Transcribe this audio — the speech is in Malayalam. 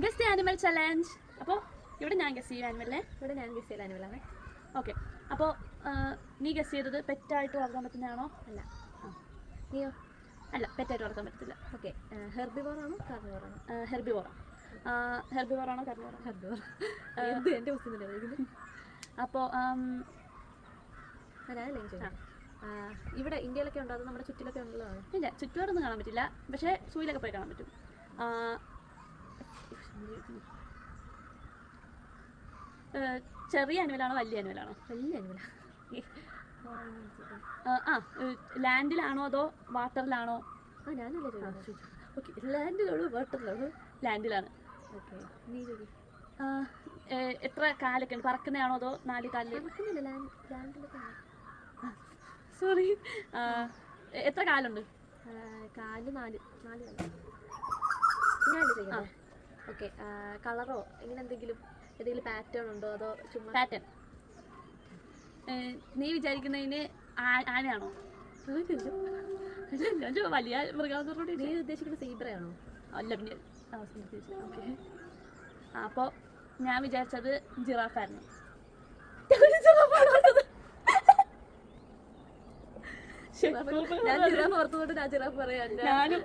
Guess the animal challenge. അപ്പോൾ ഇവിടെ ഞാൻ ഗസ് ചെയ്യും ആനിമലിനെ. ഇവിടെ ഞാൻ ഗസ് ചെയ്ത ആനിമലാണ്. ഓക്കെ. അപ്പോൾ നീ ഗസ് ചെയ്തത് പെറ്റായിട്ട് വളർത്താൻ പറ്റുന്നതാണോ? അല്ല. നീയോ? അല്ല, പെറ്റായിട്ട് വളർത്താൻ പറ്റത്തില്ല. ഓക്കെ. ഹെർബിവോറാണോ കാർണിവോറാണോ? ഹെർബിവോറ. ഹെർബിവോറാണോ കാർണിവോറോ? ഹെർബിവോർ. എന്ത് എൻ്റെ ക്വസ്റ്റ്യൻ തന്നെ ചോദിക്കുന്നത്. അപ്പോൾ ഞാനല്ലേ ചോദിക്കാം. ഇവിടെ ഇന്ത്യയിലൊക്കെ ഉണ്ടോ? അത് നമ്മുടെ ചുറ്റിലൊക്കെ ഉള്ളതാണ്? ഇല്ല, ചുറ്റുപാടൊന്നും കാണാൻ പറ്റില്ല. പക്ഷേ സൂയിലൊക്കെ പോയി കാണാൻ പറ്റും. ചെറിയ അനിമലാണോ വലിയ അനിമലാണോ? വലിയ അനിമല. ലാൻഡിലാണോ അതോ വാട്ടറിലാണോ? ഞാനല്ലേ ചോദിക്കുന്നത്. ഓക്കെ. ലാൻഡിലാണോ വാട്ടറിലാണോ? ലാൻഡിലാണ്. ഓക്കെ. നീ ചോദി. എത്ര കാലൊക്കെ ഉണ്ട്? പറക്കുന്നതാണോ അതോ 4 കാലിൽ? പറക്കുന്നില്ല, ലാൻഡിലൊക്കെ. സോറി. എത്ര കാലുണ്ട്? കാല് 4 കാലം. ഞാൻ ചോദിക്കാം. ഓക്കെ. കളറോ ഇങ്ങനെ എന്തെങ്കിലും പാറ്റേൺ ഉണ്ടോ അതോ ചുമ്മാ? പാറ്റേൺ. നീ വിചാരിക്കുന്നതിന് ആനയാണോ? വലിയ മൃഗാന്തരോട് നീ ഉദ്ദേശിക്കുന്ന സീബ്രയാണോ? അല്ല, പിന്നെ ഓക്കെ. അപ്പോൾ ഞാൻ വിചാരിച്ചത് ജിറാഫായിരുന്നു. ഞാൻ ജിറാഫ് ഓർത്തുകൊണ്ട് ഞാൻ ജിറാഫ് പറയാം. ഞാനും